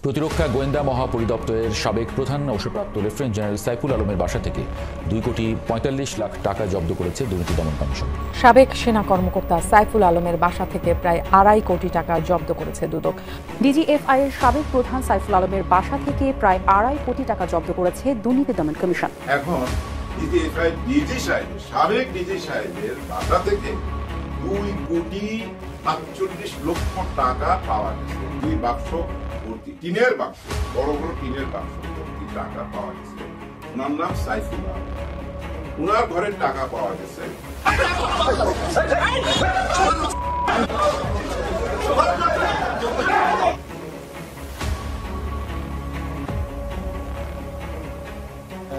প্রতিরক্ষা গোয়েন্দা মহাপরিদপ্তরের সাবেক প্রধান অবসরপ্রাপ্ত লেফটেন্যান্ট জেনারেল সাইফুল আলমের বাসা থেকে 2,45,00,000 টাকা জব্দ করেছে দুর্নীতি দমন কমিশন। সাবেক সেনা কর্মকর্তা সাইফুল আলমের বাসা থেকে প্রায় 2.5 কোটি টাকা জব্দ করেছে দুদক। ডিজিএফআই এর সাবেক প্রধান সাইফুল আলমের বাসা থেকে প্রায় 2.5 কোটি টাকা জব্দ করেছে দুর্নীতি দমন কমিশন। এখন ডিজিএফআই সাবেক ডিজি সাহেবের বাসা থেকে 2,45,00,000 টাকা পাওয়া গেছে। 2 বাক্স ভর্তি টিনের বাক্স, বড় বড় টিনের বাক্স ভর্তি টাকা পাওয়া গেছে। ওনার নাম সাইফুল আলম। ওনার ঘরের টাকা পাওয়া গেছে।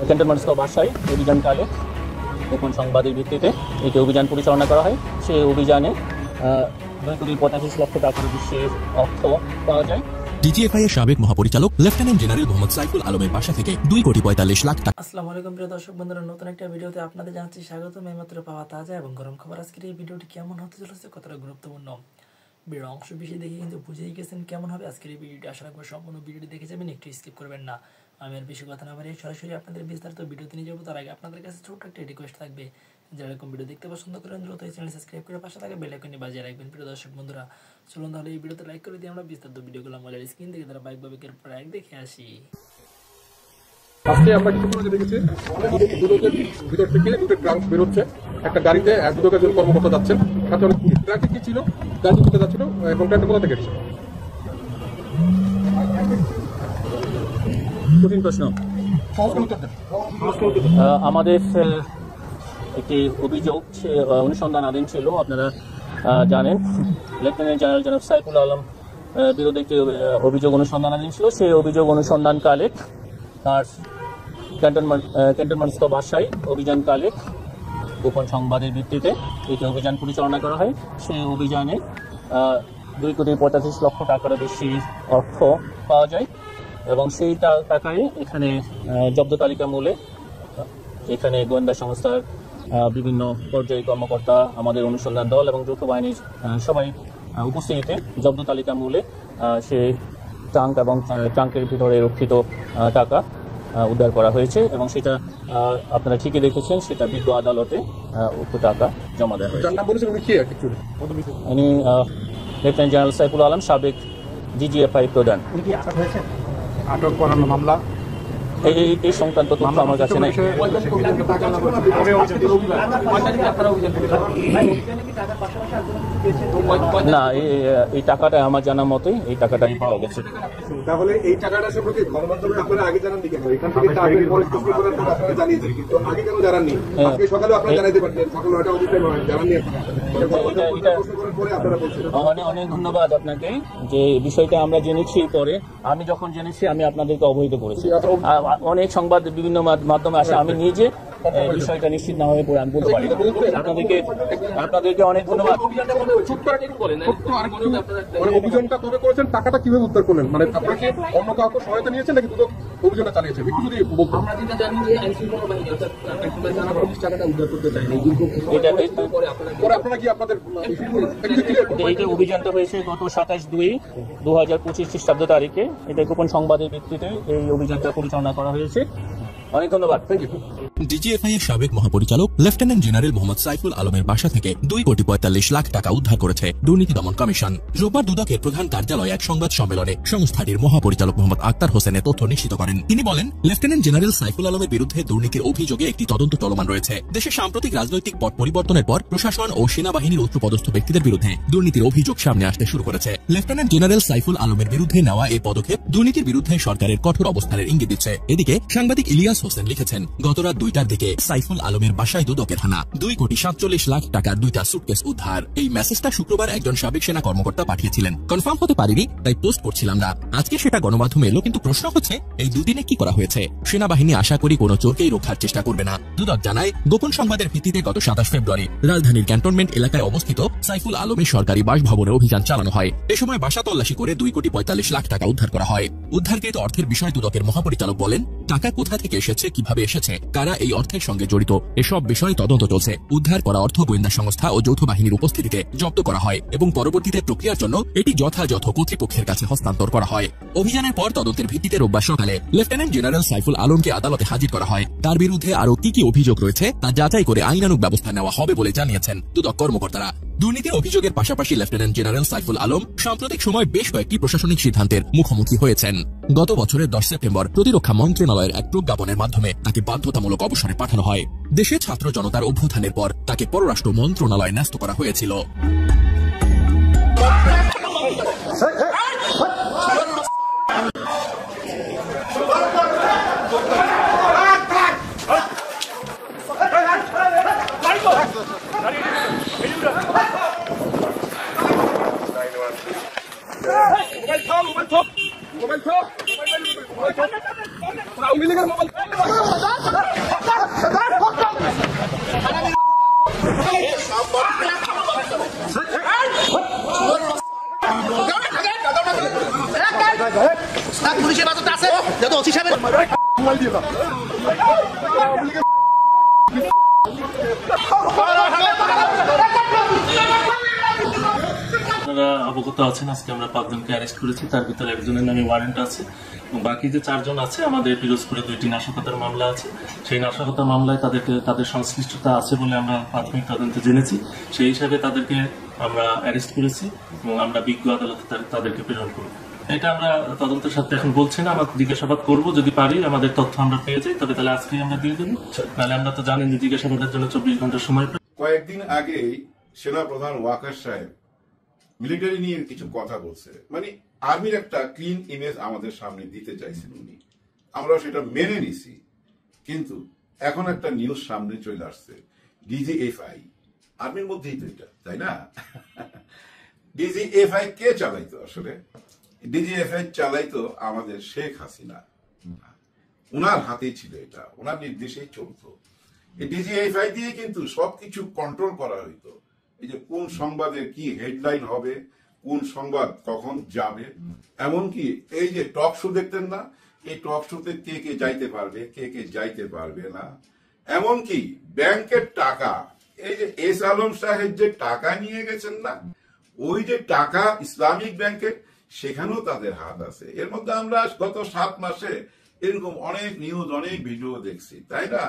ক্যান্টনমেন্ট বাসায় অভিযানকালে গোপন সংবাদের ভিত্তিতে একটি অভিযান পরিচালনা করা হয়। সেই অভিযানে 2,85,00,000 টাকার বেশি অর্থ পাওয়া যায়। ডিজিএফআই এর সাবেক মহাপরিচালক লেফটেন্যান্ট জেনারেল মোহাম্মদ সাইফুল আলমের বাসা থেকে 2,45,00,000 টাকা। আসসালামু আলাইকুম প্রিয় দর্শক বন্ধুরা, নতুন একটা ভিডিওতে আপনাদের জানাচ্ছি স্বাগতম। এইমাত্র পাওয়া তাজা এবং গরম খবর। আজকের এই ভিডিওটি কেমন হতে চলেছে, কতটা গুরুত্বপূর্ণ, ভিডিওর অংশ বেশি দেখে কিন্তু বুঝেই গেছেন কেমন হবে আজকের এই ভিডিওটি। আশা রাখবো সম্পূর্ণ ভিডিওটি দেখে যাবেন, একটু স্কিপ করবেন না। আমি আর বেশি কথা না বাড়িয়ে সরাসরি আপনাদের বিস্তারিত ভিডিওতে নিয়ে যাবো। তার আগে আপনাদের কাছে ছোট্ট একটা রিকোয়েস্ট থাকবে, যারা এরকম ভিডিও দেখতে পছন্দ করেন দ্রুত এই চ্যানেল সাবস্ক্রাইব করে পাশে থাকা বেল আইকনটি বাজিয়ে রাখবেন। প্রিয় দর্শক বন্ধুরা, চলুন তাহলে এই ভিডিওতে লাইক করে দিয়ে আমরা বিস্তারিত ভিডিওগুলো আমাদের স্ক্রিন থেকে তারা বাইক বাবিকের পর এক দেখে আসি। আজকে আমরা কিছুক্ষণ আগে দেখেছি দুদকের ভিতর থেকে দুটো ট্রাঙ্ক বেরোচ্ছে। একটা গাড়িতে দুদকের একজন কর্মকর্তা যাচ্ছেন, সাথে অনেক পুলিশ। ট্রাঙ্কে কি ছিল, গাড়ি কোথায় যাচ্ছিল এবং ট্রাঙ্কটা কোথা থেকে এসেছে? কঠিন প্রশ্ন। আমাদের একটি অভিযোগ অনুসন্ধানাধীন ছিল। আপনারা জানেন লেফটেন্যান্ট জেনারেল জনাব সাইফুল আলম বিরুদ্ধে একটি অভিযোগ অনুসন্ধানাধীন ছিল। সেই অভিযোগ অনুসন্ধানকালে তার ক্যান্টনমেন্ট বাসায় অভিযানকালে গোপন সংবাদের ভিত্তিতে একটি অভিযান পরিচালনা করা হয়। সেই অভিযানে 2,45,00,000 টাকার বেশি অর্থ পাওয়া যায় এবং সেই টাকায় এখানে জব্দ তালিকা মূলে এখানে গোয়েন্দা সংস্থার বিভিন্ন পর্যায়ে কর্মকর্তা, আমাদের অনুসন্ধান দল এবং যৌথ বাহিনীর সবাই উপস্থিতিতে জব্দ তালিকা মূলে সেই ট্রাঙ্ক এবং ট্রাঙ্কের ভিতরে রক্ষিত টাকা উদ্ধার করা হয়েছে এবং সেটা আপনারা ঠিকই দেখেছেন, সেটা বিজ্ঞ আদালতে উক্ত টাকা জমা দেওয়া হয়েছে। ইনি লেফটেন্যান্ট জেনারেল সাইফুল আলম, সাবেক ডিজিএফআই প্রধান। আটক করানো মামলা এই সংক্রান্ত তথ্য আমার কাছে নাই। না, এই টাকাটা আমার জানা মতোই এই টাকাটাই পাওয়া গেছে। তাহলে এই টাকাটা সম্পর্কে গণমাধ্যমে আপনারা আগে জানাননি কেন? এখান থেকে টাকা প্রশ্ন করার পর আপনারা জানিয়েছেন, কিন্তু আগে কেন জানাননি? আজকে সকালে আপনারা জানাইতে পারতেন, সকাল 9টা অবস্থায় জানাননি আপনারা। অনেক ধন্যবাদ আপনাকে যে বিষয়টা আমরা জেনেছি পরে। আমি যখন জেনেছি আমি আপনাদেরকে অবহিত করেছি। অনেক সংবাদ বিভিন্ন মাধ্যমে আসে, আমি নিজে বিষয়টা নিশ্চিত না হয়ে পড়ে আমি বলতে পারি। আপনাদেরকে অনেক ধন্যবাদ। অভিযানটা কবে করেছেন, টাকাটা কিভাবে উদ্ধার করলেন? মানে আপনাকে অন্য কাউকে সহায়তা নিয়েছেন নাকি দুদক অভিযানটা চালিয়েছেন? একটু যদি বলতেন। আমরা যেটা জানি যে আইনশৃঙ্খলা বাহিনী অর্থাৎ টাকাটা উদ্ধার করতে চায়নি। আপনারা কি আপনাদের এইটা অভিযানটা হয়েছে গত 27/2/2025 খ্রিস্টাব্দ তারিখে। এটা গোপন সংবাদের ভিত্তিতে এই অভিযানটা পরিচালনা করা হয়েছে। অনেক ধন্যবাদ। ডিজিএফআই এর সাবেক মহাপরিচালক লেফটেন্যান্ট জেনারেল মোহাম্মদ সাইফুল আলমের বাসা থেকে 2,45,00,000 টাকা উদ্ধার করেছে দুর্নীতি দমন কমিশন। রোববার দুদকের প্রধান কার্যালয়ে এক সংবাদ সম্মেলনে সংস্থাটির মহাপরিচালক মোহাম্মদ আক্তার হোসেনের তথ্য নিশ্চিত করেন। তিনি বলেন, লেফটেন্যান্ট জেনারেল সাইফুল আলমের বিরুদ্ধে দুর্নীতির অভিযোগে একটি তদন্ত চলমান রয়েছে। দেশে সাম্প্রতিক রাজনৈতিক পট পরিবর্তনের পর প্রশাসন ও সেনাবাহিনীর উচ্চপদস্থ ব্যক্তিদের বিরুদ্ধে দুর্নীতির অভিযোগ সামনে আসতে শুরু করেছে। লেফটেন্যান্ট জেনারেল সাইফুল আলমের বিরুদ্ধে নেওয়া এই পদক্ষেপ দুর্নীতির বিরুদ্ধে সরকারের কঠোর অবস্থানের ইঙ্গিত দিচ্ছে। এদিকে সাংবাদিক ইলিয়াস হোসেন লিখেছেন, গতরাত 2টার দিকে সাইফুল আলমের বাসায় দুদকের হানা, 2,47,00,000 টাকার 2টা সুটকেস উদ্ধার। এই মেসেজটা শুক্রবার একজন সাবেক সেনা কর্মকর্তা পাঠিয়েছিলেন। কনফার্ম হতে পারিনি, তাই পোস্ট করছিলাম না। আজকে সেটা গণমাধ্যমে এলো, কিন্তু প্রশ্ন হচ্ছে এই দুদিনে কি করা হয়েছে? সেনাবাহিনী আশা করি কোনো চোরকেই রক্ষার চেষ্টা করবে না। দুদক জানায়, গোপন সংবাদের ভিত্তিতে গত 27 ফেব্রুয়ারি রাজধানীর ক্যান্টনমেন্ট এলাকায় অবস্থিত সাইফুল আলমের সরকারি বাসভবনে অভিযান চালানো হয়। এ সময় বাসা তল্লাশি করে 2,45,00,000 টাকা উদ্ধার করা হয়। উদ্ধারকৃত অর্থের বিষয়ে দুদকের মহাপরিচালক বলেন, টাকা কোথা থেকে এসেছে, কিভাবে এসেছে, কারা এই অর্থের সঙ্গে জড়িত এসব বিষয়ে তদন্ত চলছে। উদ্ধার করা অর্থ গোয়েন্দা সংস্থা ও যৌথ বাহিনীর উপস্থিতিতে জব্দ করা হয় এবং পরবর্তীতে প্রক্রিয়ার জন্য এটি যথাযথ কর্তৃপক্ষের কাছে হস্তান্তর করা হয়। অভিযানের পর তদন্তের ভিত্তিতে রোববার সকালে লেফটেন্যান্ট জেনারেল সাইফুল আলমকে আদালতে হাজির করা হয়। তার বিরুদ্ধে আরও কি অভিযোগ রয়েছে তা যাচাই করে আইনানুগ ব্যবস্থা নেওয়া হবে বলে জানিয়েছেন দুদক কর্মকর্তারা। দুর্নীতির অভিযোগের পাশাপাশি লেফটেন্যান্ট জেনারেল সাইফুল আলম সাম্প্রতিক সময় বেশ কয়েকটি প্রশাসনিক সিদ্ধান্তের মুখোমুখি হয়েছেন। গত বছরের 10 সেপ্টেম্বর প্রতিরক্ষা মন্ত্রণালয়ের এক প্রজ্ঞাপনের মাধ্যমে তাকে বাধ্যতামূলক অবসরে পাঠানো হয়। দেশে ছাত্র জনতার অভ্যুত্থানের পর তাকে পররাষ্ট্র মন্ত্রণালয়ে ন্যস্ত করা হয়েছিল। পুলিশের বাজারটা আছে যত ওসি সাহেবের আপনারা অবগত আছেন, আজকে আমরা 5 জনকে অ্যারেস্ট করেছি। তার ভিতরে একজনের নামে ওয়ারেন্ট আছে এবং বাকি যে 4 জন আছে, আমাদের পিরোজপুরে 2টি নাশকতার মামলা আছে। সেই নাশকতার মামলায় তাদের সংশ্লিষ্টতা আছে বলে আমরা প্রাথমিক তদন্তে জেনেছি। সেই হিসাবে তাদেরকে আমরা অ্যারেস্ট করেছি এবং আমরা বিজ্ঞ আদালতে তাদেরকে প্রেরণ করব। এটা আমরা তদন্তের সাথে এখন বলছি না, আমরা জিজ্ঞাসাবাদ করবো, যদি পারি আমাদের তথ্য আমরা পেয়ে যাই তবে তাহলে আজকেই আমরা দিয়ে দেবো। তাহলে আমরা তো জানেন যে জিজ্ঞাসাবাদের জন্য 24 ঘন্টা সময়। কয়েকদিন আগেই সেনাপ্রধান ওয়াকার সাহেব মিলিটারি নিয়ে কিছু কথা বলছে, মানে আর্মির একটা ক্লিন ইমেজ আমাদের সামনে দিতে চাইছেন উনি, আমরা সেটা মেনে নিছি। কিন্তু এখন একটা নিউজ সামনে চলে আসছে, ডিজিএফআই আর্মির মধ্যেই তো এটা, তাই না? ডিজিএফআই কে চালাইতো? আসলে ডিজিএফআই চালাইতো আমাদের শেখ হাসিনা, উনার হাতেই ছিল এটা, উনার নির্দেশেই চলতো। এই ডিজিএফআই দিয়ে কিন্তু সবকিছু কন্ট্রোল করা হইতো। এই যে কোন সংবাদের কি হেডলাইন হবে, কোন সংবাদ কখন যাবে, এমনকি এই যে টক শো দেখতেন না, এই টক শোতে কে কে যাইতে পারবে, কে কে যাইতে পারবে না, এমনকি ব্যাংকের টাকা, এই যে এস আলম সাহেব যে টাকা নিয়ে গেছেন না, ওই যে টাকা ইসলামিক ব্যাংকে, সেখানেও তাদের হাত আছে। এর মধ্যে আমরা গত 7 মাসে এরকম অনেক নিউজ, অনেক ভিডিও দেখছি, তাই না?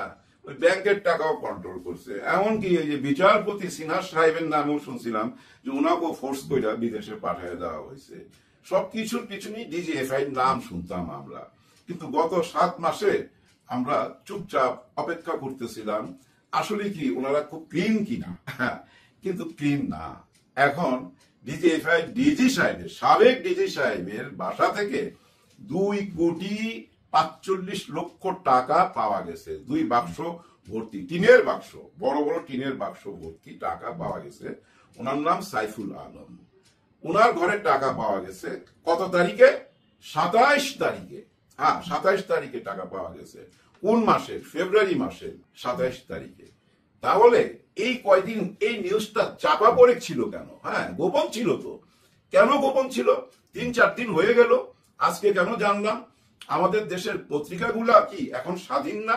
ওই ব্যাংকের টাকাও কন্ট্রোল করছে। এমনকি এই যে বিচারপতি সিনহা সাহেবের নামেও শুনছিলাম যে ওনাকেও ফোর্স করে বিদেশে পাঠিয়ে দেওয়া হয়েছে। সবকিছুর পিছনেই ডিজিএফআই নাম শুনতাম আমরা, কিন্তু গত 7 মাসে আমরা চুপচাপ অপেক্ষা করতেছিলাম আসলে কি ওনারা খুব ক্লিন কিনা, কিন্তু ক্লিন না। এখন ডিজিএফআই ডিজি সাহেবের, সাবেক ডিজি সাহেবের বাসা থেকে 2,45,00,000 টাকা পাওয়া গেছে। 2 বাক্স ভর্তি, টিনের বাক্স, বড় বড় টিনের বাক্স ভর্তি টাকা পাওয়া গেছে। ওনার নাম সাইফুল আলম। ওনার ঘরে টাকা পাওয়া গেছে কত তারিখে? 27 তারিখে। হ্যাঁ, 27 তারিখে টাকা পাওয়া গেছে। কোন মাসের? ফেব্রুয়ারি মাসের 27 তারিখে। তাহলে এই কয়দিন এই নিউজটা চাপা পড়ে ছিল কেন? হ্যাঁ, গোপন ছিল তো। কেন গোপন ছিল? 3-4 দিন হয়ে গেল, আজকে কেন জানলাম? আমাদের দেশের পত্রিকাগুলা কি এখন স্বাধীন না?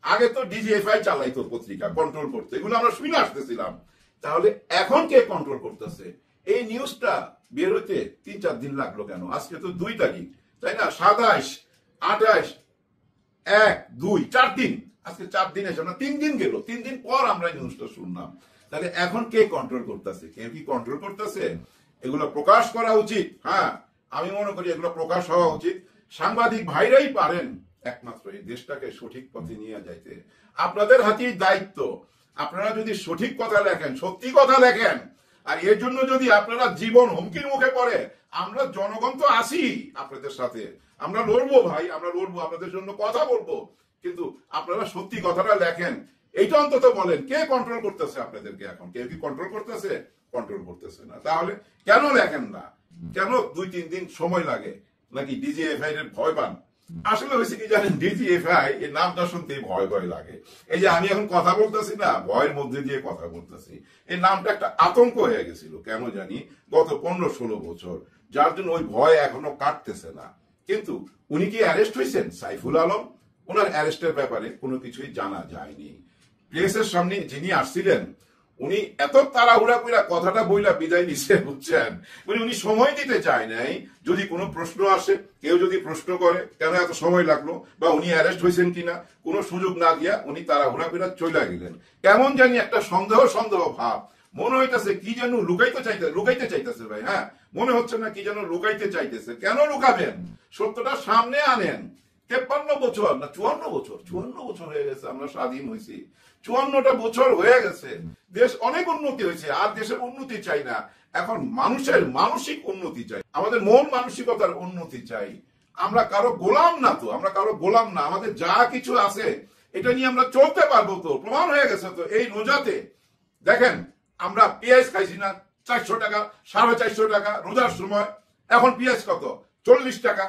আগে তো ডিজিএফআই চালাইতো পত্রিকা, কন্ট্রোল করতে, এগুলো আমরা শুনে আসতেছিলাম। তাহলে এখন কে কন্ট্রোল করতেছে? এই নিউজটা বের হইতে 3-4 দিন লাগলো কেন? আজকে তো 2 তারিখ, তাই না? 27, 28, 1, 2, 4 দিন, আজকে 4 দিন এসে না, 3 দিন গেল। 3 দিন পর আমরা নিউজটা শুনলাম। তাহলে এখন কে কন্ট্রোল করতেছে? কেউ কি কন্ট্রোল করতেছে? এগুলো প্রকাশ করা উচিত। হ্যাঁ, আমি মনে করি এগুলো প্রকাশ হওয়া উচিত। সাংবাদিক ভাইরাই পারেন একমাত্র এই দেশটাকে সঠিক পথে নিয়ে যাইতে। আপনাদের হাতেই দায়িত্ব। আপনারা যদি সঠিক কথা লেখেন, সত্যি কথা লেখেন, আর এর জন্য যদি আপনারা জীবন হুমকির মুখে পড়ে, আমরা জনগণ তো আছি আপনাদের সাথে, আমরা লড়বো ভাই, আমরা লড়বো, আপনাদের জন্য কথা বলবো। কিন্তু আপনারা সত্যি কথাটা লেখেন, এইটা অন্তত বলেন। কে কন্ট্রোল করতেছে আপনাদেরকে এখন? কেউ কি কন্ট্রোল করতেছে? কন্ট্রোল করতেছে না। তাহলে কেন লেখেন না? কেন 2-3 দিন সময় লাগে? নাকি ডিজিএফআই এর ভয় পান? আসলে হয়েছে কি জানেন, ডিজিএফআই এর নামটা শুনতে ভয় ভয় লাগে। এই যে আমি এখন কথা বলতেছি না, ভয়ের মধ্যে দিয়ে কথা বলতেছি। এই নামটা একটা আতঙ্ক হয়ে গেছিল কেন জানি গত 15-16 বছর, যার জন্য ওই ভয় এখনো কাটতেছে না। কিন্তু উনি কি অ্যারেস্ট হয়েছেন? সাইফুল আলম ওনার অ্যারেস্টের ব্যাপারে কোনো কিছুই জানা যায়নি। প্রেসের সামনে যিনি আসছিলেন উনি এত তাড়াহুড়া করে কথাটা বইলা বিদায় নিছে, বুঝছেন, উনি সময় দিতে চায় নাই। যদি কোনো প্রশ্ন আসে, কেউ যদি প্রশ্ন করে কেন এত সময় লাগলো বা উনি অ্যারেস্ট হয়েছেন কিনা, কোনো সুযোগ না দিয়া উনি তাড়াহুড়া করে চলে গেলেন। কেমন জানি একটা সন্দেহ সন্দেহ ভাব মনে হইতেছে, কি যেন লুকাইতে চাইতেছে ভাই। হ্যাঁ, মনে হচ্ছে না কি যেন লুকাইতে চাইতেছে। কেন লুকাবেন? সত্যটা সামনে আনেন। 53 বছর না 54 বছর হয়ে গেছে আমরা স্বাধীন হয়েছি। 54টা বছর হয়ে গেছে, দেশ অনেক উন্নতি হয়েছে। আর দেশের উন্নতি চাই না, এখন মানুষের মানসিক উন্নতি চাই, আমাদের মন মানসিকতার উন্নতি চাই। আমরা কারো গোলাম না তো, আমরা কারো গোলাম না। আমাদের যা কিছু আছে এটা নিয়ে আমরা চলতে পারবো তো, প্রমাণ হয়ে গেছে তো। এই রোজাতে দেখেন আমরা পেঁয়াজ খাইছি না 400 টাকা, 450 টাকা রোজার সময়। এখন পেঁয়াজ কত? 40 টাকা।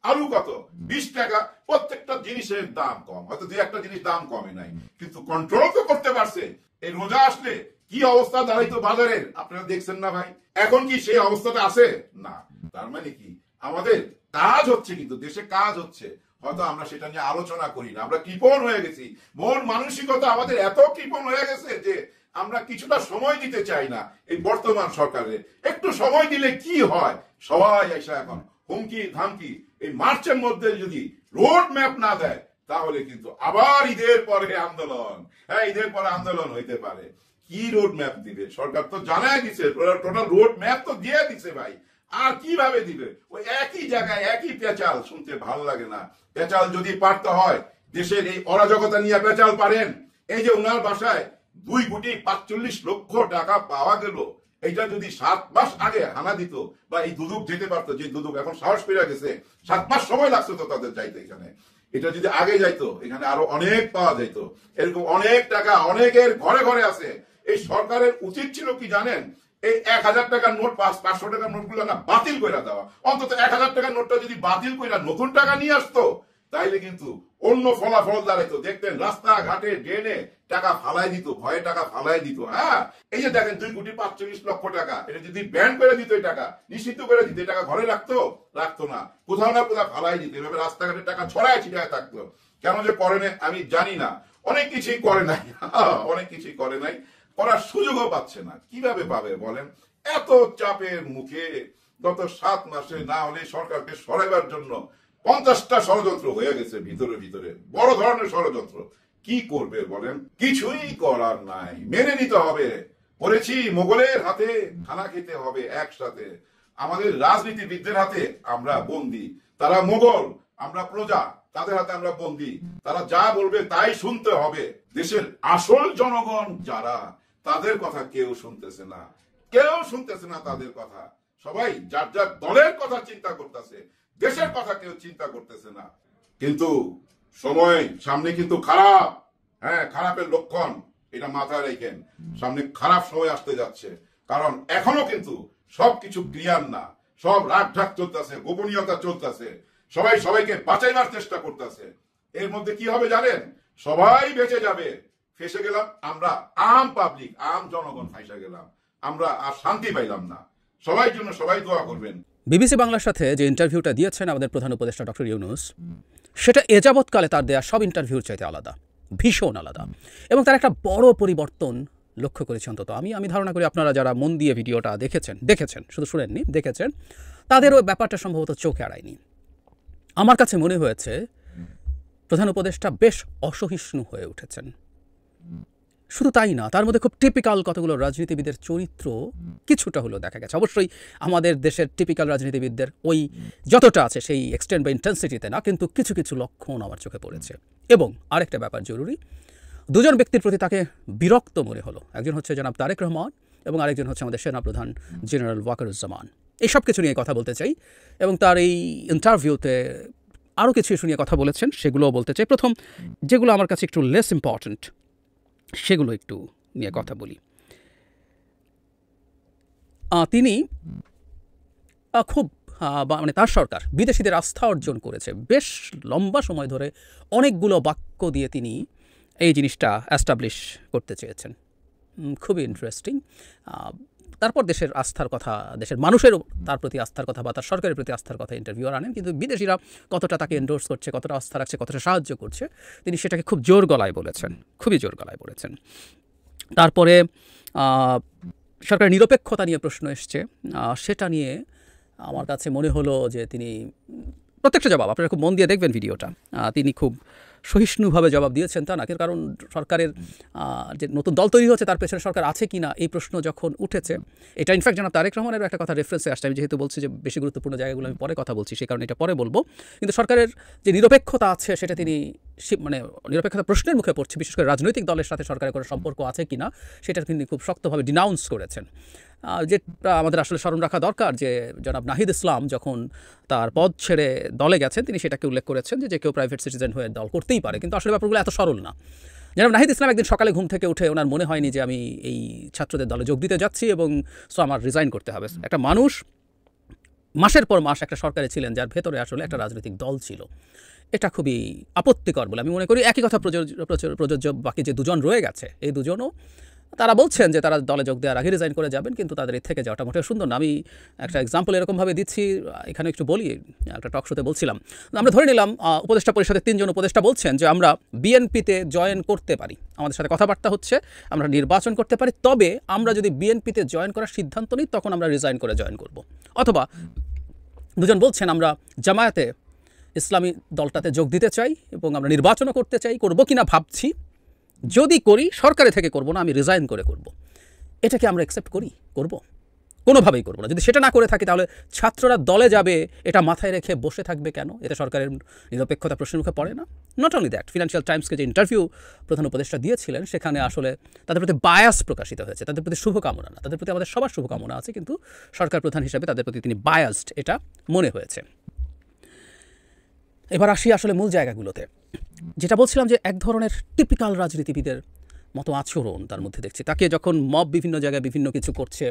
আলু কত? 20 টাকা। প্রত্যেকটা জিনিসের দাম কম, হয়তো দুই একটা জিনিস দাম কমে নাই, কিন্তু কন্ট্রোল তো করতে পারছে। এই রোজা আসলে কি অবস্থা দাঁড়াইতো বাজারের আপনারা দেখছেন না ভাই? এখন কি সেই অবস্থাটা আছে? না। তার মানে কি আমাদের কাজ হচ্ছে, কিন্তু দেশে কাজ হচ্ছে, হয়তো আমরা সেটা নিয়ে আলোচনা করি না। আমরা কৃপণ হয়ে গেছি, মন মানসিকতা আমাদের এত কৃপণ হয়ে গেছে যে আমরা কিছুটা সময় দিতে চাই না এই বর্তমান সরকারের। একটু সময় দিলে কি হয়? সবাই এসে এখন হুমকি ধামকি। এই মার্চের মধ্যে যদি রোড ম্যাপ না দেয় তাহলে কিন্তু আবার ঈদের পরে আন্দোলন। হ্যাঁ, ঈদের পরে আন্দোলন হইতে পারে। কি রোড ম্যাপ দিবে? সরকার তো জানাই দিছে, টোটাল রোড ম্যাপ তো দিয়ে দিছে ভাই। আর কিভাবে দিবে? ওই একই জায়গায় একই পেঁচাল, শুনতে ভালো লাগে না। পেঁচাল যদি পারতে হয়, দেশের এই অরাজকতা নিয়ে পেঁচাল পারেন। এই যে উনার বাসায় 2,45,00,000 টাকা পাওয়া গেল, এটা যদি 7 মাস আগে হানা দিত বা এই দুদক যেতে পারতো, যে দুদক এখন সাহস পেয়ে গেছে, 7 মাস সময় লাগছে তো তাদের যাইতে এখানে। এটা যদি আগে যাইতো এখানে আরো অনেক পাওয়া যাইতো। এরকম অনেক টাকা অনেকের ঘরে ঘরে আছে। এই সরকারের উচিত ছিল কি জানেন? এই 1000 টাকার নোট, 500 টাকার নোট গুলো না বাতিল করে দেওয়া। অন্তত 1000 টাকার নোটটা যদি বাতিল করে নতুন টাকা নিয়ে আসতো তাইলে কিন্তু অন্য ফলাফল দাঁড়াইতো। দেখতেন রাস্তাঘাটে ড্রেনে টাকা ফালাই দিত, ভয়ে টাকা ফালাই দিত। হ্যাঁ, এই যে দেখেন 2,45,00,000 টাকা, এটা যদি ব্যান করে দিত, এই টাকা নিষিদ্ধ করে দিত, এই টাকা ঘরে রাখতো না, কোথাও না কোথাও ফালাই দিত। এভাবে রাস্তাঘাটে টাকা ছড়ায় ছিটায় থাকতো। কেন যে করে না আমি জানি না। অনেক কিছুই করে নাই, অনেক কিছুই করে নাই, করার সুযোগও পাচ্ছে না। কিভাবে পাবে বলেন? এত চাপের মুখে গত 7 মাসে না হলে সরকারকে সরাইবার জন্য 50টা ষড়যন্ত্র হয়ে গেছে ভিতরে, বড় ধরনের ষড়যন্ত্র। কি করবে বলেন? কিছুই করার নাই, মেনে নিতে হবে। বলেছি মোগলের হাতে খানা খেতে হবে একসাথে। আমাদের রাজনীতিবিদদের হাতে আমরা বন্দী, তারা মোগল, আমরা প্রজা, তাদের হাতে আমরা বন্দী। তারা যা বলবে তাই শুনতে হবে। দেশের আসল জনগণ যারা, তাদের কথা কেউ শুনতেছে না, তাদের কথা। সবাই যার যার দলের কথা চিন্তা করতেছে, দেশের কথা কেউ চিন্তা করতেছে না। কিন্তু সময় সামনে কিন্তু খারাপ। হ্যাঁ, খারাপের লক্ষণ, এটা মাথায় রাখেন। সামনে খারাপ সময় আসতে যাচ্ছে, কারণ এখনো কিন্তু সবকিছু ক্লিয়ার না। সব রাগ ঢাক চলতেছে, গোপনীয়তা চলতেছে, সবাই সবাইকে বাঁচাইবার চেষ্টা করতেছে। এর মধ্যে কি হবে জানেন? সবাই বেঁচে যাবে, ফেসে গেলাম আমরা, আম পাবলিক, আম জনগণ ফাইসা গেলাম, আমরা আর শান্তি পাইলাম না। সবাই জন্য সবাই দোয়া করবেন। বিবিসি বাংলার সাথে যে ইন্টারভিউটা দিয়েছেন আমাদের প্রধান উপদেষ্টা ডক্টর ইউনূস, সেটা এযাবৎকালে তার দেয়া সব ইন্টারভিউর চাইতে আলাদা, ভীষণ আলাদা। এবং তার একটা বড় পরিবর্তন লক্ষ্য করেছি অন্তত আমি ধারণা করি আপনারা যারা মন দিয়ে ভিডিওটা দেখেছেন, শুধু শুনেননি, দেখেছেন, তাদের ওই ব্যাপারটা সম্ভবত চোখে এড়ায়নি। আমার কাছে মনে হয়েছে প্রধান উপদেষ্টা বেশ অসহিষ্ণু হয়ে উঠেছেন। শুধু তাই না, তার মধ্যে খুব টিপিক্যাল কতগুলো রাজনীতিবিদের চরিত্র কিছুটা হলেও দেখা গেছে। অবশ্যই আমাদের দেশের টিপিক্যাল রাজনীতিবিদদের ওই যতটা আছে সেই এক্সটেন্ট বা ইন্টেন্সিটিতে না, কিন্তু কিছু কিছু লক্ষণ আমার চোখে পড়েছে। এবং আরেকটা ব্যাপার জরুরি, দুজন ব্যক্তির প্রতি তাকে বিরক্ত মনে হলো। একজন হচ্ছে জনাব তারেক রহমান এবং আরেকজন হচ্ছে আমাদের সেনাপ্রধান জেনারেল ওয়াকারুজ্জামান। এই সব কিছু নিয়ে কথা বলতে চাই এবং তার এই ইন্টারভিউতে আরও কিছু ইস্যু নিয়ে কথা বলেছেন, সেগুলোও বলতে চাই। প্রথম যেগুলো আমার কাছে একটু লেস ইম্পর্ট্যান্ট সেগুলো একটু নিয়ে কথা বলি। তিনি খুব মানে তার সরকার বিদেশিদের আস্থা অর্জন করেছে বেশ লম্বা সময় ধরে। অনেকগুলো বাক্য দিয়ে তিনি এই জিনিসটা অ্যাস্টাবলিশ করতে চেয়েছেন। খুবই ইন্টারেস্টিং। তারপর দেশের আস্থার কথা, দেশের মানুষের তার প্রতি আস্থার কথা বা তার সরকারের প্রতি আস্থার কথা ইন্টারভিউয়ার আনেন, কিন্তু বিদেশিরা কতটা তাকে এন্ডোর্স করছে, কতটা আস্থা রাখছে, কতটা সাহায্য করছে, তিনি সেটাকে খুব জোর গলায় বলেছেন, খুবই জোর গলায় বলেছেন। তারপরে সরকারের নিরপেক্ষতা নিয়ে প্রশ্ন এসছে, সেটা নিয়ে আমার কাছে মনে হলো যে তিনি প্রত্যেকটা জবাব, আপনারা খুব মন দিয়ে দেখবেন ভিডিওটা, তিনি খুব সহিষ্ণুভাবে জবাব দিয়েছেন তা না, কারণ সরকারের যে নতুন দল তৈরি হচ্ছে তার পেছনে সরকার আছে কি না এই প্রশ্ন যখন উঠেছে, এটা ইনফ্যাক্ট জনাব তারেক রহমানের একটা কথা রেফারেন্সে আসছে, আমি যেহেতু বলছি যে বেশি গুরুত্বপূর্ণ জায়গাগুলো আমি পরে কথা বলছি, সেই কারণে এটা পরে বলবো, কিন্তু সরকারের যে নিরপেক্ষতা আছে সেটা তিনি মানে নিরপেক্ষতা প্রশ্নের মুখে পড়ছে, বিশেষ করে রাজনৈতিক দলের সাথে সরকারের কোনো সম্পর্ক আছে কি না সেটা তিনি খুব শক্তভাবে ডিনাউন্স করেছেন। যেটা আমাদের আসলে স্মরণ রাখা দরকার যে জনাব নাহিদ ইসলাম যখন তার পদ ছেড়ে দলে গেছেন তিনি সেটাকে উল্লেখ করেছেন যে কেউ প্রাইভেট সিটিজেন হয়ে দল করতেই পারে, কিন্তু আসলে ব্যাপারগুলো এত সরল না। জনাব নাহিদ ইসলাম একদিন সকালে ঘুম থেকে উঠে ওনার মনে হয়নি যে আমি এই ছাত্রদের দলে যোগ দিতে যাচ্ছি এবং সো আমার রিজাইন করতে হবে। একটা মানুষ মাসের পর মাস একটা সরকারে ছিলেন যার ভেতরে আসলে একটা রাজনৈতিক দল ছিল, এটা খুবই আপত্তিকর বলে আমি মনে করি। একই কথা প্রযোজ্য বাকি যে দুজন রয়ে গেছে, এই দুজনও তারা বলছেন যে তারা দলে যোগ দেওয়ার আগে রিজাইন করে যাবেন, কিন্তু তাদের এর থেকে যাওয়াটা মোটেও সুন্দর না। আমি একটা এক্সাম্পল এরকমভাবে দিচ্ছি, এখানে একটু বলি, একটা টক শোতে বলছিলাম, আমরা ধরে নিলাম উপদেষ্টা পরিষদের 3 জন উপদেষ্টা বলছেন যে আমরা বিএনপিতে জয়েন করতে পারি, আমাদের সাথে কথাবার্তা হচ্ছে, আমরা নির্বাচন করতে পারি, তবে আমরা যদি বিএনপিতে জয়েন করার সিদ্ধান্ত নিই তখন আমরা রিজাইন করে জয়েন করব। অথবা দুজন বলছেন আমরা জামায়াতে ইসলামী দলটাতে যোগ দিতে চাই এবং আমরা নির্বাচনও করতে চাই, করব কিনা ভাবছি, যদি করি সরকারে থেকে করব না, আমি রিজাইন করে করব। এটাকে আমরা অ্যাকসেপ্ট করি? করব? কোনোভাবেই করব না। যদি সেটা না করে থাকি তাহলে ছাত্ররা দলে যাবে এটা মাথায় রেখে বসে থাকবে কেন? এতে সরকারের নিরপেক্ষতা প্রশ্নের মুখে পড়ে না? নট অনলি দ্যাট, ফিনান্সিয়াল টাইমসকে যে ইন্টারভিউ প্রধান উপদেষ্টা দিয়েছিলেন সেখানে আসলে তাদের প্রতি বায়াস প্রকাশিত হয়েছে, তাদের প্রতি শুভকামনা না, তাদের প্রতি আমাদের সবার শুভকামনা আছে, কিন্তু সরকার প্রধান হিসেবে তাদের প্রতি তিনি বায়াসড এটা মনে হয়েছে। এবার আসি আসলে মূল জায়গাগুলোতে, যেটা বলছিলাম যে এক ধরনের টিপিক্যাল রাজনীতিবিদের মতো আচরণ তার মধ্যে দেখছি। তাকে যখন মব বিভিন্ন জায়গায় বিভিন্ন কিছু করছে,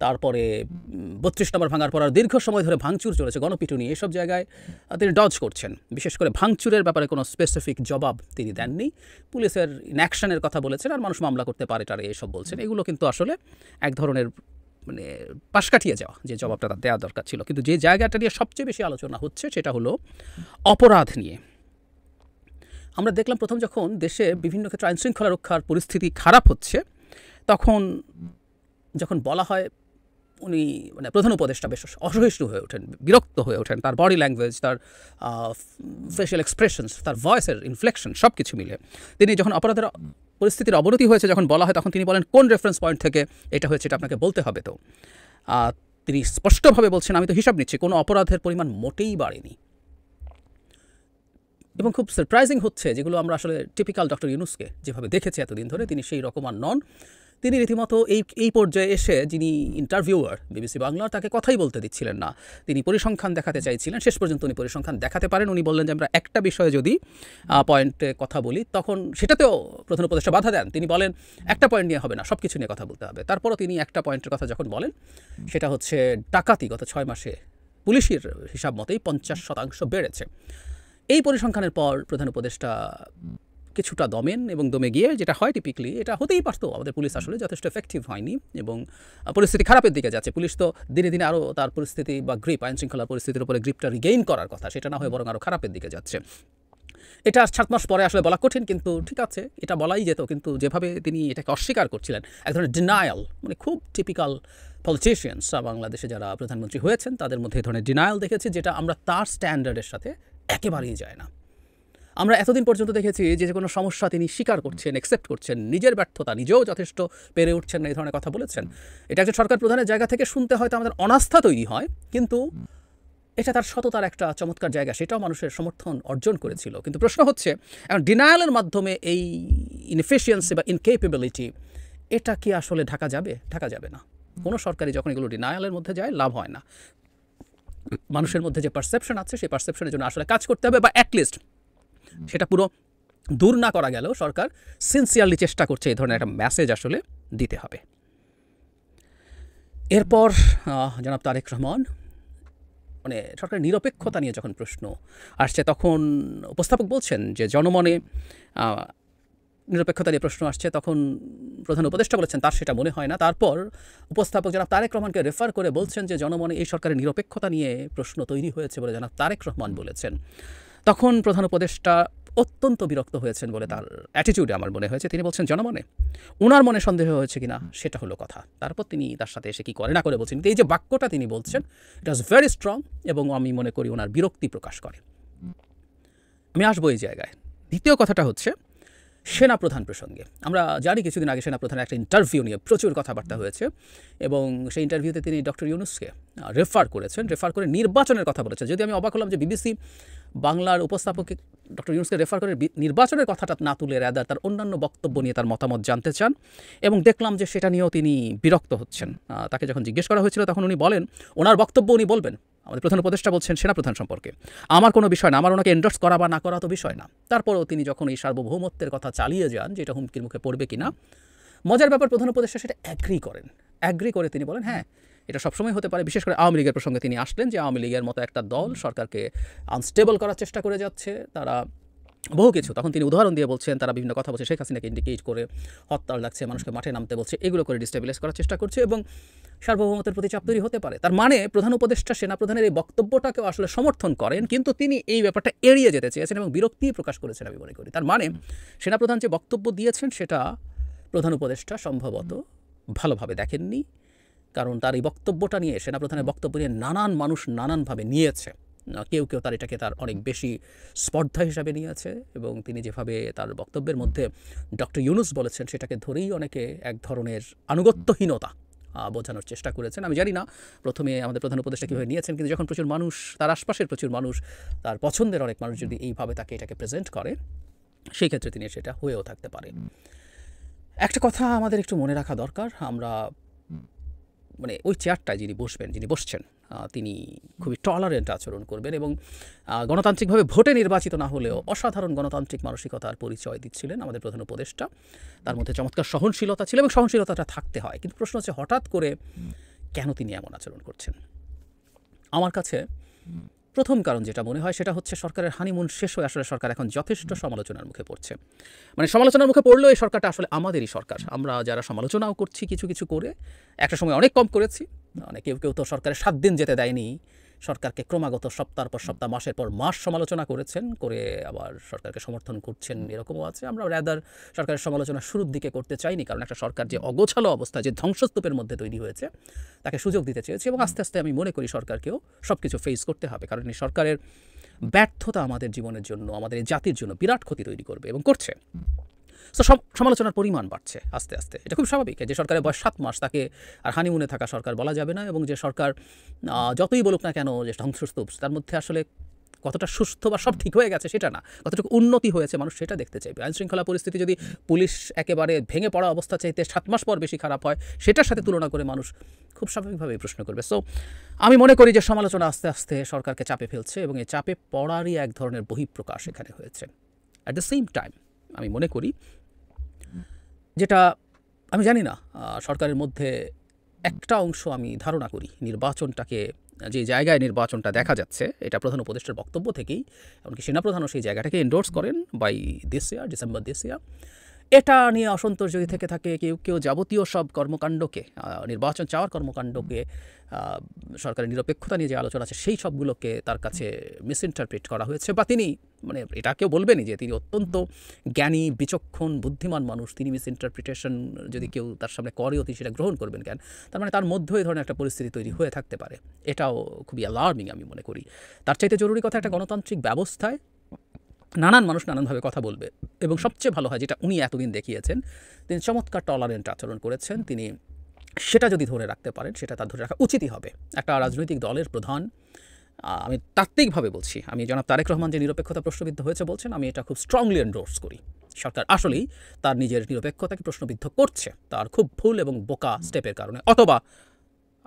তারপরে 32 নম্বর ভাঙার পর আর দীর্ঘ সময় ধরে ভাঙচুর চলেছে, গণপিটুনি, এসব জায়গায় তিনি ডজ করছেন। বিশেষ করে ভাঙচুরের ব্যাপারে কোনো স্পেসিফিক জবাব তিনি দেননি, পুলিশের ইনঅ্যাকশনের কথা বলেছেন, আর মানুষ মামলা করতে পারে টারে এসব বলছেন। এগুলো কিন্তু আসলে এক ধরনের মানে পাশ কাটিয়ে যাওয়া, যে জবাবটা তার দেওয়া দরকার ছিল। কিন্তু যে জায়গাটা নিয়ে সবচেয়ে বেশি আলোচনা হচ্ছে সেটা হলো অপরাধ নিয়ে। আমরা দেখলাম প্রথম যখন দেশে বিভিন্ন ক্ষেত্রে আইনশৃঙ্খলা রক্ষার পরিস্থিতি খারাপ হচ্ছে, তখন যখন বলা হয় উনি মানে প্রধান উপদেষ্টা বেশ অসহিষ্ণু হয়ে ওঠেন, বিরক্ত হয়ে ওঠেন, তার বডি ল্যাঙ্গুয়েজ, তার ফেশিয়াল এক্সপ্রেশনস, তার ভয়েসের ইনফ্লেকশন সব কিছু মিলে তিনি যখন অপরাধের পরিস্থিতির অবনতি হয়েছে যখন বলা হয়, তখন তিনি বলেন কোন রেফারেন্স পয়েন্ট থেকে এটা হয়েছে এটা আপনাকে বলতে হবে। তো তিনি স্পষ্টভাবে বলছেন আমি তো হিসাব নিচ্ছি, কোনো অপরাধের পরিমাণ মোটেই বাড়েনি। এবং খুব সারপ্রাইজিং হচ্ছে, যেগুলো আমরা আসলে টিপিক্যাল ডক্টর ইউনূসকে যেভাবে দেখেছি এতদিন ধরে, তিনি সেই রকম আর নন। তিনি রীতিমতো এই পর্যায়ে এসে যিনি ইন্টারভিউয়ার বিবিসি বাংলার, তাকে কথাই বলতে দিচ্ছিলেন না। তিনি পরিসংখ্যান দেখাতে চাইছিলেন, শেষ পর্যন্ত উনি পরিসংখ্যান দেখাতে পারেন। উনি বললেন যে আমরা একটা বিষয়ে যদি পয়েন্টে কথা বলি, তখন সেটাতেও প্রধান উপদেষ্টা বাধা দেন। তিনি বলেন একটা পয়েন্ট নিয়ে হবে না, সব কিছু নিয়ে কথা বলতে হবে। তারপরও তিনি একটা পয়েন্টের কথা যখন বলেন, সেটা হচ্ছে ডাকাতি গত 6 মাসে পুলিশের হিসাব মতেই 50% বেড়েছে। এই পরিসংখ্যানের পর প্রধান উপদেষ্টা কিছুটা দমেন এবং দমে গিয়ে, যেটা হয় টিপিক্যালি, এটা হতেই পারতো, আমাদের পুলিশ আসলে যথেষ্ট এফেক্টিভ হয়নি এবং পরিস্থিতি খারাপের দিকে যাচ্ছে। পুলিশ তো দিনে দিনে আরও তার পরিস্থিতি বা গ্রিপ, আইন শৃঙ্খলার পরিস্থিতির উপরে গ্রিপটা রিগেইন করার কথা, সেটা না হয়ে বরং আরও খারাপের দিকে যাচ্ছে। এটা 7 মাস পরে আসলে বলা কঠিন, কিন্তু ঠিক আছে, এটা বলাই যেত। কিন্তু যেভাবে তিনি এটাকে অস্বীকার করছিলেন, এক ধরনের ডিনায়াল, মানে খুব টিপিক্যাল পলিটিশিয়ানস বাংলাদেশে যারা প্রধানমন্ত্রী হয়েছেন তাদের মধ্যে এই ধরনের ডিনায়াল দেখেছি, যেটা আমরা তার স্ট্যান্ডার্ডের সাথে একেবারেই যায় না। আমরা এতদিন পর্যন্ত দেখেছি যে কোনো সমস্যা তিনি স্বীকার করছেন, অ্যাকসেপ্ট করছেন, নিজের ব্যর্থতা নিজেও যথেষ্ট পেরে উঠছেন না, এই ধরনের কথা বলেছেন। এটা একটা সরকার প্রধানের জায়গা থেকে শুনতে হয়তো আমাদের অনাস্থা তৈরি হয়, কিন্তু এটা তার সততার একটা চমৎকার জায়গা, সেটাও মানুষের সমর্থন অর্জন করেছিল। কিন্তু প্রশ্ন হচ্ছে, এখন ডিনায়ালের মাধ্যমে এই ইনএফিশিয়েন্সি বা ইনকেপেবিলিটি, এটা কি আসলে ঢাকা যাবে? ঢাকা যাবে না। কোনো সরকারি যখন এগুলো ডিনায়ালের মধ্যে যায়, লাভ হয় না। মানুষের মধ্যে যে পারসেপশন আছে, সেই পারসেপশনের জন্য আসলে কাজ করতে হবে, বা অ্যাটলিস্ট সেটা পুরো দূর না করা গেলেও সরকার সিনসিয়ারলি চেষ্টা করছে এই ধরনের একটা মেসেজ আসলে দিতে হবে। এরপর জনাব তারেক রহমান মানে সরকারের নিরপেক্ষতা নিয়ে যখন প্রশ্ন আসছে, তখন উপস্থাপক বলছেন যে জনমনে নিরপেক্ষতা নিয়ে প্রশ্ন আসছে, তখন প্রধান উপদেষ্টা বলেছেন তার সেটা মনে হয় না। তারপর উপস্থাপক জনাব তারেক রহমানকে রেফার করে বলছেন যে জনমনে এই সরকারের নিরপেক্ষতা নিয়ে প্রশ্ন তৈরি হয়েছে বলে জনাব তারেক রহমান বলেছেন। তখন প্রধান উপদেষ্টা অত্যন্ত বিরক্ত হয়েছেন বলে তার অ্যাটিটিউডে আমার মনে হয়েছে। তিনি বলছেন জনমনে, ওনার মনে সন্দেহ হয়েছে কিনা সেটা হলো কথা। তারপর তিনি তার সাথে এসে কি করে না করে বলছেন, এই যে বাক্যটা তিনি বলছেন ইট ওয়াজ ভেরি স্ট্রং এবং আমি মনে করি ওনার বিরক্তি প্রকাশ করে। আমি আসবো এই জায়গায়। দ্বিতীয় কথাটা হচ্ছে সেনাপ্রধান প্রসঙ্গে। আমরা জানি কিছুদিন আগে সেনাপ্রধানের একটা ইন্টারভিউ নিয়ে প্রচুর কথাবার্তা হয়েছে এবং সেই ইন্টারভিউতে তিনি ডক্টর ইউনূসকে রেফার করেছেন, রেফার করে নির্বাচনের কথা বলেছেন। যদি আমি অবাক হলাম যে বিবিসি বাংলার উপস্থাপককে ডক্টর ইউনূসকে রেফার করে নির্বাচনের কথাটা না তুলে রাদার তার অন্যান্য বক্তব্য নিয়ে তার মতামত জানতে চান এবং দেখলাম যে সেটা নিয়েও তিনি বিরক্ত হচ্ছেন। তাকে যখন জিজ্ঞেস করা হয়েছিল তখন উনি বলেন ওনার বক্তব্য উনি বলবেন। আমাদের প্রধান উপদেষ্টা বলছেন সেনাপ্রধান সম্পর্কে আমার কোনো বিষয় না, আমার ওনাকে এন্ডোর্স করা বা না করা তো বিষয় না। তারপরেও তিনি যখন এই সার্বভৌমত্বের কথা চালিয়ে যান যে এটা হুমকির মুখে পড়বে কিনা, মজার ব্যাপার প্রধান উপদেষ্টা সেটা অ্যাগ্রি করে তিনি বলেন হ্যাঁ এটা সবসময় হতে পারে। বিশেষ করে আওয়ামী লীগের প্রসঙ্গে তিনি আসলেন যে আওয়ামী লীগের মতো একটা দল সরকারকে আনস্টেবল করার চেষ্টা করে যাচ্ছে, তারা বহু কিছু। তখন তিনি উদাহরণ দিয়ে বলছেন তারা বিভিন্ন কথা বলছে, শেখ হাসিনাকে ইন্ডিকেট করে হরতাল লাগছে, মানুষকে মাঠে নামতে বলছে, এগুলো করে ডিস্টেবিলাইজ করার চেষ্টা করছে এবং সার্বভৌমত্বের প্রতি চাপ তৈরি হতে পারে। তার মানে প্রধান উপদেষ্টা সেনাপ্রধানের এই বক্তব্যটাকেও আসলে সমর্থন করেন, কিন্তু তিনি এই ব্যাপারটা এড়িয়ে যেতে চেয়েছেন এবং বিরক্তি প্রকাশ করেছেন আমি মনে করি। তার মানে সেনাপ্রধান যে বক্তব্য দিয়েছেন সেটা প্রধান উপদেষ্টা সম্ভবত ভালোভাবে দেখেননি, কারণ তার এই বক্তব্যটা নিয়ে সেনাপ্রধানের বক্তব্য নিয়ে নানান মানুষ নানানভাবে নিয়েছে। কেউ কেউ তার এটাকে তার অনেক বেশি স্পর্ধা হিসাবে নিয়েছে এবং তিনি যেভাবে তার বক্তব্যের মধ্যে ডক্টর ইউনূস বলেছেন সেটাকে ধরেই অনেকে এক ধরনের আনুগত্যহীনতা বোঝানোর চেষ্টা করেছেন। আমি জানি না প্রথমে আমাদের প্রধান উপদেষ্টা কীভাবে নিয়েছেন, কিন্তু যখন প্রচুর মানুষ, তার আশপাশের প্রচুর মানুষ, তার পছন্দের অনেক মানুষ যদি এইভাবে তাকে এটাকে প্রেজেন্ট করে সেই ক্ষেত্রে তিনি সেটা হয়েও থাকতে পারেন। একটা কথা আমাদের একটু মনে রাখা দরকার, আমরা মানে ওই চেয়ারটায় যিনি বসছেন তিনি খুবই টলারেন্ট আচরণ করবেন এবং গণতান্ত্রিকভাবে ভোটে নির্বাচিত না হলেও অসাধারণ গণতান্ত্রিক মানসিকতার পরিচয় দিচ্ছিলেন আমাদের প্রধান উপদেষ্টা। তার মধ্যে চমৎকার সহনশীলতা ছিল এবং সহনশীলতাটা থাকতে হয়। কিন্তু প্রশ্ন হচ্ছে হঠাৎ করে কেন তিনি এমন আচরণ করছেন? আমার কাছে প্রথম কারণ যেটা মনে হয় সেটা হচ্ছে সরকারের হানিমুন শেষ হয়ে আসলে সরকার এখন যথেষ্ট সমালোচনার মুখে পড়ছে। মানে সমালোচনার মুখে পড়লেও এই সরকারটা আসলে আমাদেরই সরকার। আমরা যারা সমালোচনাও করছি কিছু কিছু করে, একটা সময় অনেক কম করেছি, মানে কেউ কেউ তো সরকারের 7 দিন যেতে দেয়নি, সরকারকে ক্রমাগত সপ্তাহের পর সপ্তাহ মাসের পর মাস সমালোচনা করেছেন, করে আবার সরকারকে সমর্থন করছেন, এরকমও আছে। আমরা রাদার সরকারের সমালোচনা শুরুর দিকে করতে চাইনি, কারণ একটা সরকার যে অগোছালো অবস্থা, যে ধ্বংসস্তূপের মধ্যে তৈরি হয়েছে তাকে সুযোগ দিতে চেয়েছি এবং আস্তে আস্তে আমি মনে করি সরকারকেও সব কিছু ফেস করতে হবে, কারণ এই সরকারের ব্যর্থতা আমাদের জীবনের জন্য, আমাদের এই জাতির জন্য বিরাট ক্ষতি তৈরি করবে এবং করছে। সো সমালোচনার পরিমাণ বাড়ছে আস্তে আস্তে, এটা খুব স্বাভাবিক। যে সরকারের বয়স 7 মাস তাকে আর হানিমুনে থাকা সরকার বলা যাবে না, এবং যে সরকার যতই বলুক না কেন যে ধ্বংসস্তূপ, তার মধ্যে আসলে কতটা সুস্থ বা সব ঠিক হয়ে গেছে সেটা না, কতটুকু উন্নতি হয়েছে মানুষ সেটা দেখতে চাইবে। আইনশৃঙ্খলা পরিস্থিতি যদি পুলিশ একেবারে ভেঙে পড়া অবস্থা চাইতে 7 মাস পর বেশি খারাপ হয়, সেটার সাথে তুলনা করে মানুষ খুব স্বাভাবিকভাবেই প্রশ্ন করবে। সো আমি মনে করি যে সমালোচনা আস্তে আস্তে সরকারকে চাপে ফেলছে এবং এই চাপে পড়ারই এক ধরনের বহিঃপ্রকাশ এখানে হয়েছে। অ্যাট দ্য সেম টাইম আমি মনে করি, যেটা আমি জানি না, সরকারের মধ্যে একটা অংশ আমি ধারণা করি নির্বাচনটাকে, যে জায়গায় নির্বাচনটা দেখা যাচ্ছে, এটা প্রধান উপদেষ্টার বক্তব্য থেকেই, এমনকি সেনাপ্রধানও সেই জায়গাটাকে এন্ডোর্স করেন by this year, December this year. এটা নিয়ে অসন্তোষ যদি থেকে থাকে, কেউ কেউ যাবতীয় সব কর্মকাণ্ডকে, নির্বাচন চাওয়ার কর্মকাণ্ডকে, সরকারের নিরপেক্ষতা নিয়ে যে আলোচনা আছে সেই সবগুলোকে তার কাছে মিসইন্টারপ্রিট করা হয়েছে, বা তিনি মানে এটা কেউ বলবেনই যে তিনি অত্যন্ত জ্ঞানী, বিচক্ষণ, বুদ্ধিমান মানুষ, তিনি মিসইন্টারপ্রিটেশন যদি কেউ তার সামনে করেও তিনি সেটা গ্রহণ করবেন কেন? তার মানে তার মধ্যে এই ধরনের একটা পরিস্থিতি তৈরি হয়ে থাকতে পারে। এটাও খুবই অ্যালার্মিং আমি মনে করি। তার চাইতে জরুরি কথা, একটা গণতান্ত্রিক ব্যবস্থায় নানান মানুষ নানানভাবে কথা বলবে, এবং সবচেয়ে ভালো হয় যেটা উনি এতদিন দেখিয়েছেন, তিনি চমৎকার টলারেন্ট আচরণ করেছেন। তিনি সেটা যদি ধরে রাখতে পারেন, সেটা তার ধরে রাখা উচিতই হবে। একটা রাজনৈতিক দলের প্রধান, আমি তাত্ত্বিকভাবে বলছি, আমি জনাব তারেক রহমান যে নিরপেক্ষতা প্রশ্নবিদ্ধ হয়েছে বলছেন, আমি এটা খুব স্ট্রংলি এন্ডোর্স করি। সরকার আসলেই তার নিজের নিরপেক্ষতাকে প্রশ্নবিদ্ধ করছে তার খুব ভুল এবং বোকা স্টেপের কারণে, অথবা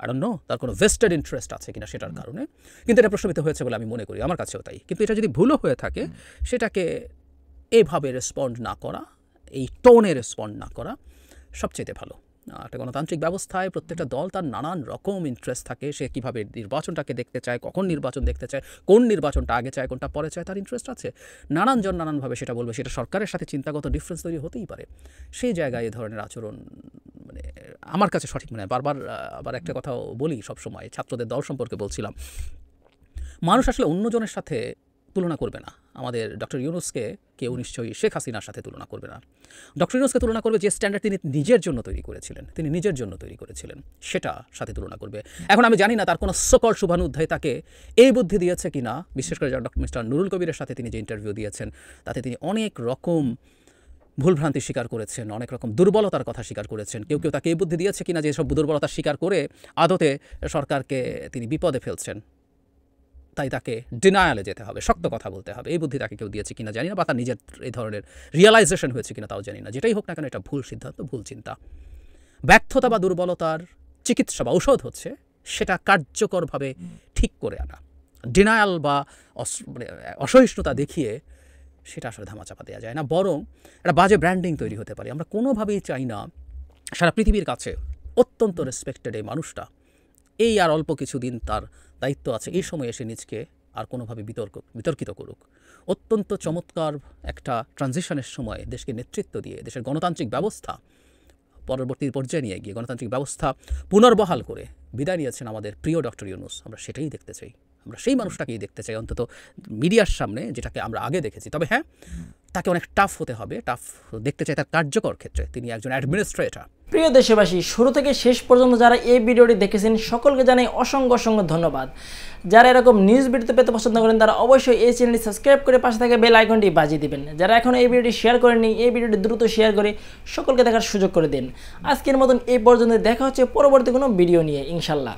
আই ডোন্ট নো তার কোনো ভেস্টেড ইন্টারেস্ট আছে কিনা সেটার কারণে, কিন্তু এটা প্রশ্নবিদ্ধ হয়েছে বলে আমি মনে করি, আমার কাছেও তাই। কিন্তু এটা যদি ভুলও হয়ে থাকে, সেটাকে এভাবে রেসপন্ড না করা, এই টোনে রেসপন্ড না করা সবচেয়ে ভালো। একটা গণতান্ত্রিক ব্যবস্থায় প্রত্যেকটা দল তার নানান রকম ইন্টারেস্ট থাকে, সে কীভাবে নির্বাচনটাকে দেখতে চায়, কখন নির্বাচন দেখতে চায়, কোন নির্বাচনটা আগে চায়, কোনটা পরে চায়, তার ইন্টারেস্ট আছে। নানানজন নানানভাবে সেটা বলবে, সেটা সরকারের সাথে চিন্তাগত ডিফারেন্স তৈরি হতেই পারে। সেই জায়গায় এ ধরনের আচরণ মানে আমার কাছে সঠিক মনে হয়। বারবার আবার একটা কথাও বলি সবসময়, ছাত্রদের দল সম্পর্কে বলছিলাম, মানুষ আসলে অন্যজনের সাথে তুলনা করবে না। আমাদের ডক্টর ইউনূসকে কেউ নিশ্চয়ই শেখ হাসিনার সাথে তুলনা করবে না। ডক্টর ইউনূসকে তুলনা করবে যে স্ট্যান্ডার্ড তিনি নিজের জন্য তৈরি করেছিলেন, সেটা সাথে তুলনা করবে। এখন আমি জানি না তার কোনো সকল শুভানুধ্যায়ী তাকে এই বুদ্ধি দিয়েছে কি না। বিশেষ করে ডক্টর মিস্টার নুরুল কবিরের সাথে তিনি যে ইন্টারভিউ দিয়েছেন তাতে তিনি অনেক রকম ভুলভ্রান্তি স্বীকার করেছেন, অনেক রকম দুর্বলতার কথা স্বীকার করেছেন। কেউ কেউ তাকে এই বুদ্ধি দিয়েছে কিনা যে সব দুর্বলতা স্বীকার করে আদতে সরকারকে তিনি বিপদে ফেলছেন, তাই তাকে ডিনায়ালে যেতে হবে, শক্ত কথা বলতে হবে। এই বুদ্ধি তাকে কেউ দিয়েছে কিনা জানি না, বা তার নিজের এই ধরনের রিয়েলাইজেশন হয়েছে কিনা তাও জানি না। যেটাই হোক না কেন এটা ভুল সিদ্ধান্ত, ভুল চিন্তা। ব্যর্থতা বা দুর্বলতার চিকিৎসা বা ঔষধ হচ্ছে সেটা কার্যকরভাবে ঠিক করে আনা। ডিনায়াল বা অসহিষ্ণুতা দেখিয়ে সেটা আসলে ধামাচাপা দেওয়া যায় না, বরং একটা বাজে ব্র্যান্ডিং তৈরি হতে পারে। আমরা কোনোভাবেই চাই না সারা পৃথিবীর কাছে অত্যন্ত রেসপেক্টেড এই মানুষটা এই আর অল্প কিছুদিন তার দায়িত্ব আছে, এই সময় এসে নিজকে আর কোনোভাবে বিতর্কিত করুক। অত্যন্ত চমৎকার একটা ট্রানজিশনের সময় দেশকে নেতৃত্ব দিয়ে দেশের গণতান্ত্রিক ব্যবস্থা পরবর্তী পর্যায়ে নিয়ে গিয়ে গণতান্ত্রিক ব্যবস্থা পুনর্বহাল করে বিদায় নিয়েছেন আমাদের প্রিয় ডক্টর ইউনূস। আমরা সেটাই দেখতে চাই, আমরা সেই মানুষটাকেই দেখতে চাই অন্তত মিডিয়ার সামনে, যেটাকে আমরা আগে দেখেছি। তবে হ্যাঁ, তাকে অনেক টাফ হতে হবে, টাফ দেখতে চাই তার কার্যকর ক্ষেত্রে। তিনি একজন অ্যাডমিনিস্ট্রেটর। প্রিয় দেশবাসী, শুরু থেকে শেষ পর্যন্ত যারা এই ভিডিওটি দেখেছেন সকলকে জানাই অসংখ্য অসংখ্য ধন্যবাদ। যারা এরকম নিউজ ভিডিওতে পেতে পছন্দ করেন তারা অবশ্যই এই চ্যানেলটি সাবস্ক্রাইব করে পাশে থাকা বেল আইকনটি বাজিয়ে দিবেন। যারা এখনও এই ভিডিওটি শেয়ার করেননি, এই ভিডিওটি দ্রুত শেয়ার করে সকলকে দেখার সুযোগ করে দিন। আজকের মতন এই পর্যন্ত, দেখা হচ্ছে পরবর্তী কোনো ভিডিও নিয়ে ইনশাল্লাহ।